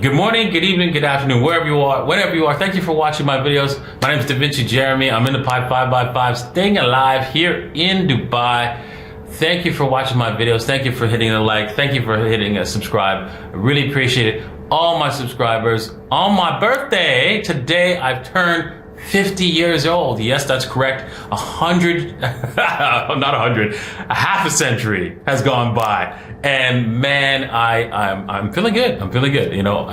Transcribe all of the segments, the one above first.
Good morning, good evening, good afternoon, wherever you are, whenever you are. Thank you for watching my videos. My name is Davinci Jeremy. I'm in the Pi 5x5, staying alive here in Dubai. Thank you for watching my videos. Thank you for hitting a like. Thank you for hitting a subscribe. I really appreciate it. All my subscribers. On my birthday, today I've turned 50 years old. Yes, that's correct. 100, not 100, a half a century has gone by. And man, I'm feeling good. I'm feeling good. You know,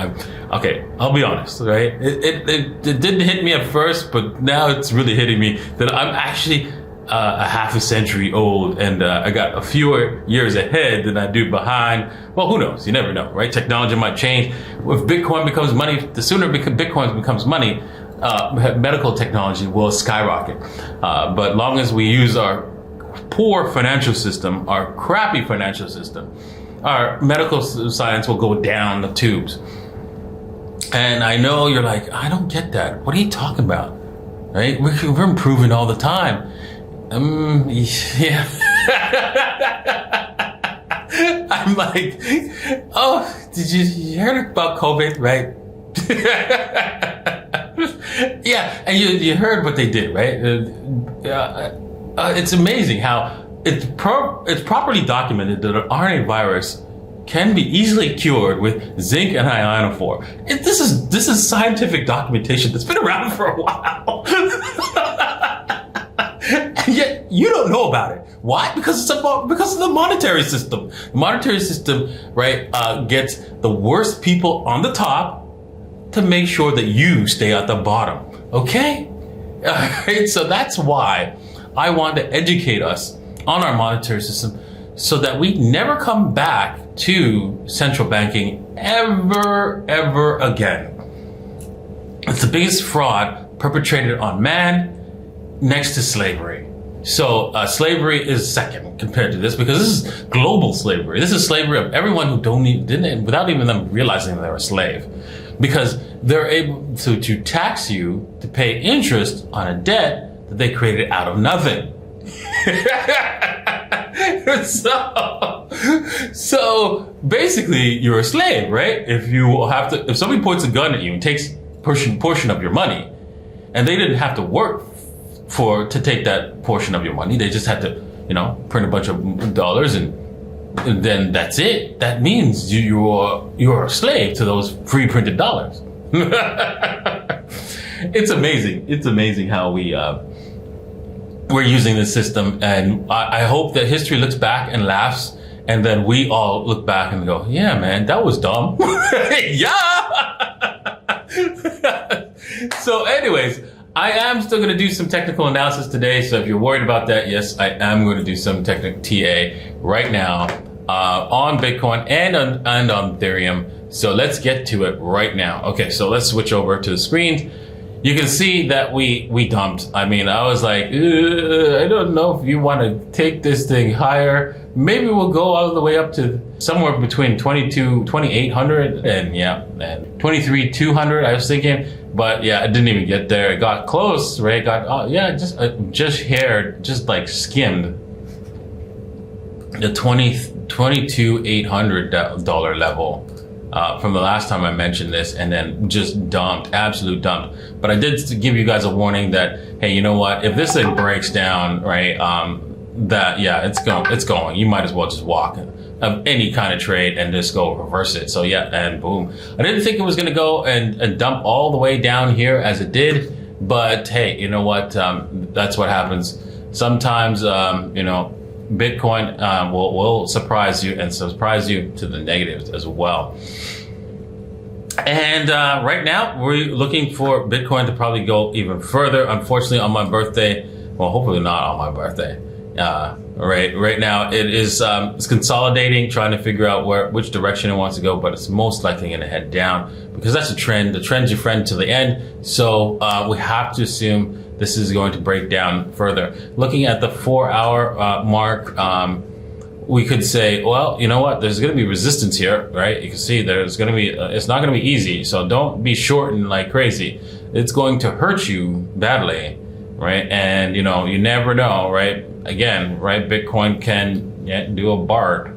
okay, I'll be honest, right? It didn't hit me at first, but now it's really hitting me that I'm actually a half a century old, and I got a fewer years ahead than I do behind. Well, who knows? You never know, right? Technology might change. If Bitcoin becomes money, the sooner Bitcoin becomes money, medical technology will skyrocket. But long as we use our poor financial system, our crappy financial system, our medical science will go down the tubes. And I know you're like, I don't get that. What are you talking about? Right? We're improving all the time. Yeah. I'm like, oh, did you hear about COVID, right? Yeah, and you heard what they did, right? It's amazing how it's properly documented that an RNA virus can be easily cured with zinc and ionophore. This is scientific documentation that's been around for a while. And yet you don't know about it. Why? Because of the monetary system. The monetary system, right, gets the worst people on the top to make sure that you stay at the bottom. Okay? Alright, so that's why I want to educate us on our monetary system so that we never come back to central banking ever again. It's the biggest fraud perpetrated on man next to slavery. So slavery is second compared to this, because this is global slavery. This is slavery of everyone who didn't without even them realizing they're a slave, because they're able to tax you to pay interest on a debt that they created out of nothing. So basically you're a slave, right? If somebody points a gun at you and takes portion of your money, and they didn't have to work to take that portion of your money, they just had to, print a bunch of dollars and then that's it. That means you're a slave to those free printed dollars. It's amazing. It's amazing how we're using this system, and I hope that history looks back and laughs, and then we all look back and go, yeah, man, that was dumb. Yeah. So anyways, I am still going to do some technical analysis today. So if you're worried about that, yes, I am going to do some technical TA right now on Bitcoin and on Ethereum. So let's get to it right now. Okay, so let's switch over to the screen. You can see that we dumped. I mean, I was like, I don't know if you want to take this thing higher. Maybe we'll go all the way up to somewhere between 2,800 and 23,200. I was thinking, but yeah, it didn't even get there. It got close, right? Just like skimmed the $22,800 level. From the last time I mentioned this, and then just dumped, absolute dump. But I did give you guys a warning that, hey, you know what? If this thing breaks down, right, it's going. You might as well just walk of any kind of trade and just go reverse it. So yeah, and boom. I didn't think it was going to go and dump all the way down here as it did, but hey, you know what? That's what happens. Sometimes, Bitcoin will surprise you, and surprise you to the negatives as well. And right now, we're looking for Bitcoin to probably go even further. Unfortunately, on my birthday, well, hopefully not on my birthday. Right now, it's consolidating, trying to figure out which direction it wants to go, but it's most likely going to head down, because that's a trend. The trend's your friend to the end. So we have to assume this is going to break down further. Looking at the 4-hour mark, we could say, well, you know what? There's going to be resistance here, right? You can see there's going to be, it's not going to be easy. So don't be shorting like crazy. It's going to hurt you badly, right? And, you never know, right? Again, right? Bitcoin can do a BART.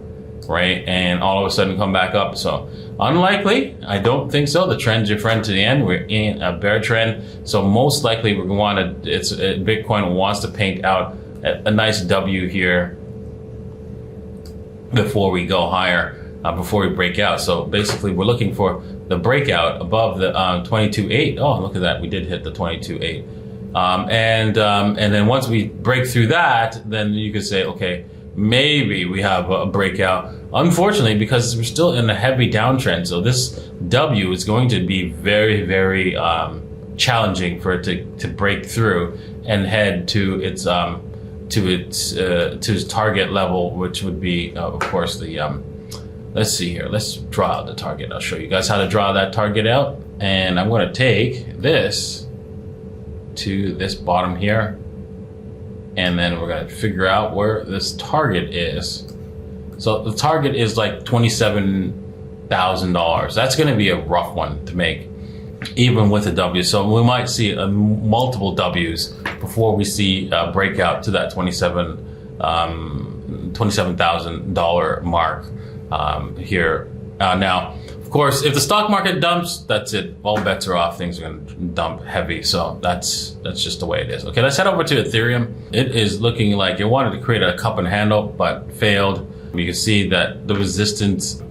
right? And all of a sudden come back up. So unlikely. I don't think so. The trend's your friend to the end. We're in a bear trend. So most likely we're going to want to, Bitcoin wants to paint out a nice W here before we go higher, before we break out. So basically we're looking for the breakout above the 22.8. Oh, look at that. We did hit the 22.8. And then once we break through that, then you could say, okay, maybe we have a breakout. Unfortunately, because we're still in a heavy downtrend, so this W is going to be very, very challenging for it to break through and head to its target level, which would be, of course, the let's see here. Let's draw out the target. I'll show you guys how to draw that target out, and I'm going to take this to this bottom here, and then we're going to figure out where this target is. So the target is like $27,000. That's going to be a rough one to make, even with a W. So we might see multiple W's before we see a breakout to that $27,000 mark here. Now, of course, if the stock market dumps, that's it. All bets are off. Things are going to dump heavy. So that's just the way it is. Okay, let's head over to Ethereum. It is looking like it wanted to create a cup and handle, but failed. You can see that the resistance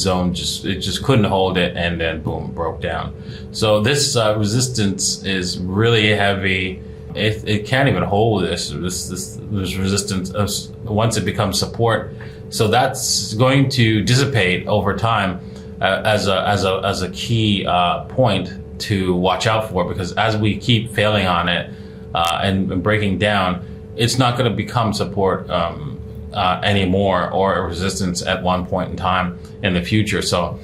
zone just couldn't hold it, and then boom, broke down. So this resistance is really heavy. It can't even hold this resistance once it becomes support. So that's going to dissipate over time as a key point to watch out for, because as we keep failing on it and breaking down, it's not going to become support anymore, or a resistance at one point in time in the future. So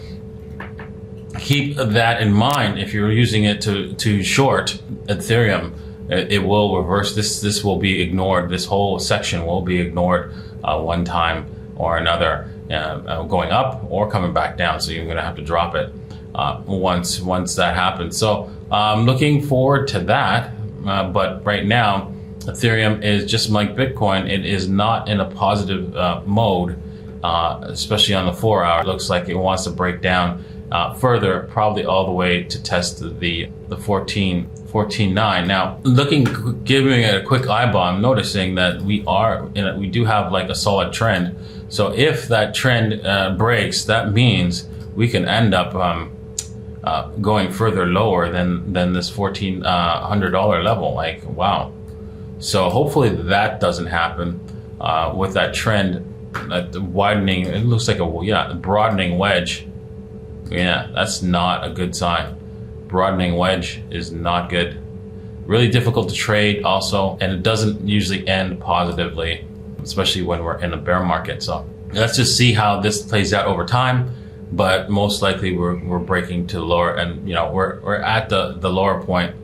keep that in mind if you're using it to short Ethereum. It will reverse. This will be ignored. This whole section will be ignored one time or another, going up or coming back down. So you're going to have to drop it once that happens. So looking forward to that. But right now, Ethereum is just like Bitcoin. It is not in a positive mode, especially on the 4 hour. It looks like it wants to break down further, probably all the way to test the 14.9. Now, giving it a quick eyeball, I'm noticing that we do have like a solid trend. So if that trend breaks, that means we can end up going further lower than this $1,400 level. Like, wow. So hopefully that doesn't happen with that trend widening. It looks like a broadening wedge. Yeah, that's not a good sign. Broadening wedge is not good. Really difficult to trade also, and it doesn't usually end positively, especially when we're in a bear market. So let's just see how this plays out over time. But most likely we're breaking to lower, and we're at the lower point.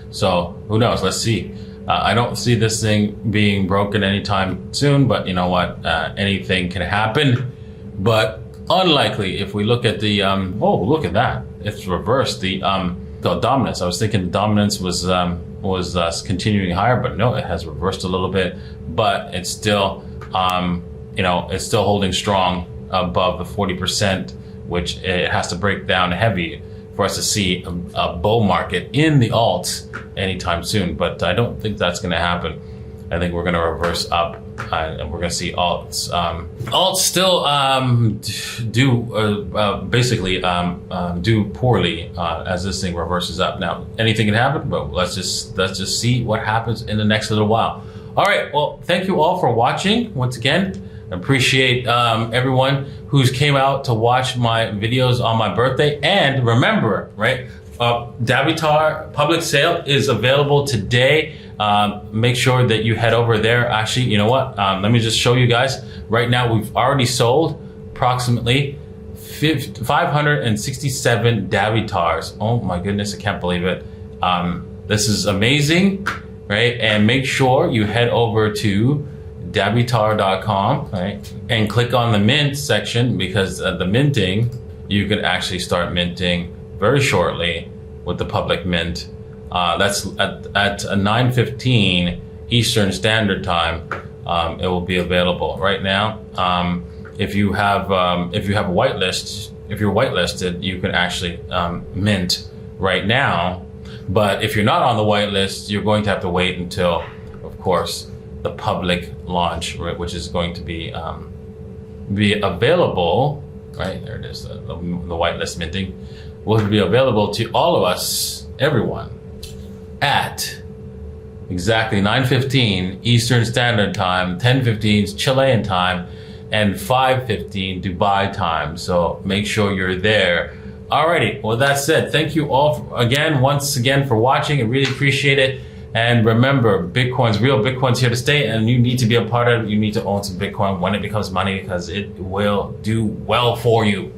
So who knows? Let's see. I don't see this thing being broken anytime soon, but you know what? Anything can happen, but unlikely. If we look at the oh, look at that! It's reversed the dominance. I was thinking the dominance was continuing higher, but no, it has reversed a little bit. But it's still it's still holding strong above the 40%, which it has to break down heavy for us to see a bull market in the alts anytime soon. But I don't think that's going to happen. I think we're going to reverse up, and we're going to see alts. Alts still do poorly as this thing reverses up. Now, anything can happen, but let's just see what happens in the next little while. All right. Well, thank you all for watching once again. I appreciate everyone who's came out to watch my videos on my birthday. And remember, right, Davitar public sale is available today. Make sure that you head over there. Actually, you know what? Let me just show you guys. Right now, we've already sold approximately 567 Davitars. Oh my goodness, I can't believe it. This is amazing, right? And make sure you head over to Davitar.com, right, and click on the mint section, because the minting, you can actually start minting very shortly with the public mint. That's at 9:15 Eastern Standard Time. It will be available right now. if you have a whitelist, if you're whitelisted, you can actually mint right now. But if you're not on the whitelist, you're going to have to wait until, of course, the public launch, right, which is going to be available. Right there, it is. The whitelist minting will be available to all of us, everyone, at exactly 9:15 Eastern Standard Time, 10:15 Chilean time, and 5:15 Dubai time. So make sure you're there. Alrighty, well, that said, thank you all once again for watching. I really appreciate it. And remember, real Bitcoin's here to stay, and you need to be a part of it. You need to own some Bitcoin when it becomes money, because it will do well for you.